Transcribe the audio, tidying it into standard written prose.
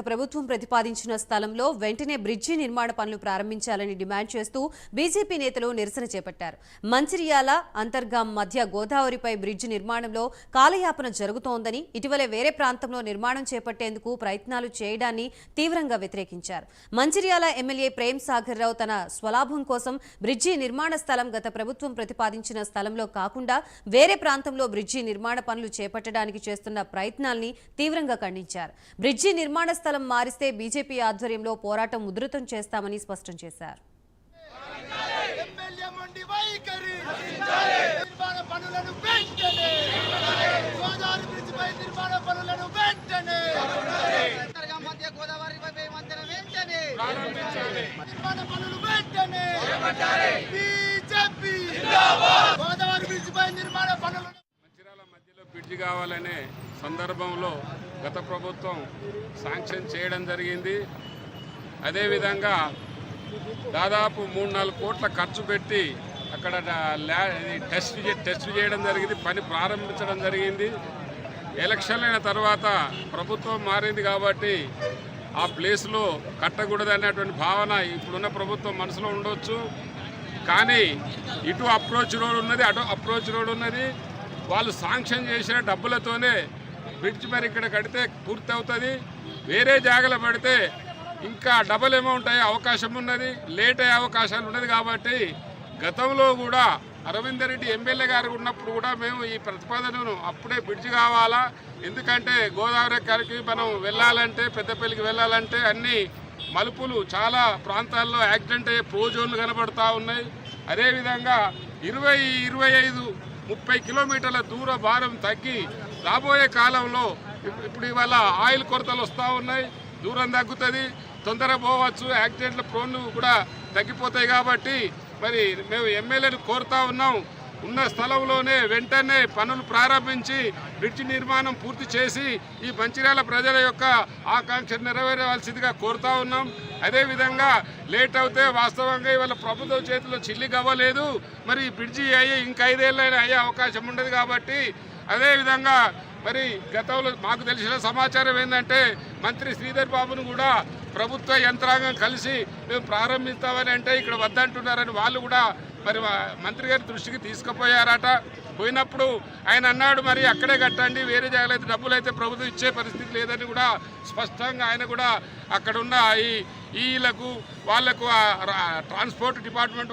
ప్రభుత్వం ప్రతిపాదించిన స్థలంలో వెంటనే బ్రిడ్జి నిర్మాణ పనులు ప్రారంభించాలని డిమాండ్ చేస్తూ బీజేపీ నేతలు నిరసన చేపట్టారు. మంచిర్యాల అంతర్గాం మధ్య గోదావరిపై బ్రిడ్జి నిర్మాణంలో కాలయాపన జరుగుతోందని, ఇటీవలే వేరే ప్రాంతంలో నిర్మాణం చేపట్టేందుకు ప్రయత్నాలు చేయడాన్ని తీవ్రంగా వ్యతిరేకించారు. మంచిర్యాల ఎమ్మెల్యే ప్రేమ్ సాగర్ రావు తన స్వలాభం కోసం బ్రిడ్జి నిర్మాణ స్థలం గత ప్రభుత్వం ప్రతిపాదించిన స్థలంలో కాకుండా వేరే ప్రాంతంలో బ్రిడ్జి నిర్మాణ పనులు చేపట్టడానికి చేస్తున్న ప్రయత్నాల్ని తీవ్రంగా ఖండించారు. బ్రిడ్జి నిర్మాణ స్థలం మారిస్తే బీజేపీ ఆధ్వర్యంలో పోరాటం ఉధృతం చేస్తామని స్పష్టం చేశారు. బ్రిడ్జి కావాలనే సందర్భంలో గత ప్రభుత్వం శాంక్షన్ చేయడం జరిగింది. అదేవిధంగా దాదాపు 3-4 కోట్ల ఖర్చు పెట్టి అక్కడ టెస్ట్ చేయడం జరిగింది, పని ప్రారంభించడం జరిగింది. ఎలక్షన్లు అయిన తర్వాత ప్రభుత్వం మారింది కాబట్టి ఆ ప్లేస్లో కట్టకూడదు అనేటువంటి భావన ఇప్పుడున్న ప్రభుత్వం మనసులో ఉండొచ్చు. కానీ ఇటు అప్రోచ్ రోడ్ ఉన్నది, అటు అప్రోచ్ రోడ్ ఉన్నది. వాళ్ళు శాంక్షన్ చేసిన డబ్బులతోనే బ్రిడ్జ్ మరి ఇక్కడ కడితే పూర్తి అవుతుంది. వేరే జాగాలో పడితే ఇంకా డబుల్ అమౌంట్ అయ్యే అవకాశం ఉన్నది, లేట్ అయ్యే అవకాశాలు ఉన్నది. కాబట్టి గతంలో కూడా అరవింద్ రెడ్డి ఎమ్మెల్యే గారు ఉన్నప్పుడు కూడా మేము ఈ ప్రతిపాదనను అప్పుడే బ్రిడ్జ్ కావాలా, ఎందుకంటే గోదావరి కరికి మనం వెళ్ళాలంటే, పెద్దపల్లికి వెళ్ళాలంటే అన్ని మలుపులు చాలా ప్రాంతాల్లో యాక్సిడెంట్ అయ్యే ప్రోజోన్లు కనబడుతూ ఉన్నాయి. అదేవిధంగా 20-25-30 కిలోమీటర్ల దూర భారం తగ్గి రాబోయే కాలంలో ఇప్పుడు ఇవాళ ఆయిల్ కొరతలు వస్తూ ఉన్నాయి, దూరం తగ్గుతుంది, తొందరగా పోవచ్చు, యాక్సిడెంట్ల ప్రోన్లు కూడా తగ్గిపోతాయి. కాబట్టి మరి మేము ఎమ్మెల్యేలు కోరుతా ఉన్నాం, ఉన్న స్థలంలోనే వెంటనే పనులు ప్రారంభించి బ్రిడ్జి నిర్మాణం పూర్తి చేసి ఈ మంచిర్యాల ప్రజల యొక్క ఆకాంక్ష నెరవేరవలసిందిగా కోరుతా ఉన్నాం. అదేవిధంగా లేట్ అవుతే వాస్తవంగా ఇవాళ ప్రభుత్వ చేతిలో చిల్లి గవ్వలేదు, మరి బ్రిడ్జి అయ్యి ఇంకా 5 ఏళ్ళైనా అయ్యే అవకాశం ఉండదు. కాబట్టి అదేవిధంగా మరి గతంలో మాకు తెలిసిన సమాచారం ఏంటంటే మంత్రి శ్రీధర్ బాబును కూడా ప్రభుత్వ యంత్రాంగం కలిసి మేము ప్రారంభిస్తామని అంటే ఇక్కడ వద్దంటున్నారని వాళ్ళు కూడా మరి మంత్రి గారి దృష్టికి తీసుకుపోయారట. పోయినప్పుడు ఆయన అన్నాడు, మరి అక్కడే కట్టండి, వేరే జాగాలో అయితే డబ్బులు అయితే ప్రభుత్వం ఇచ్చే పరిస్థితి లేదని కూడా స్పష్టంగా ఆయన కూడా అక్కడున్న ఈలకు వాళ్లకు ట్రాన్స్పోర్ట్ డిపార్ట్మెంట్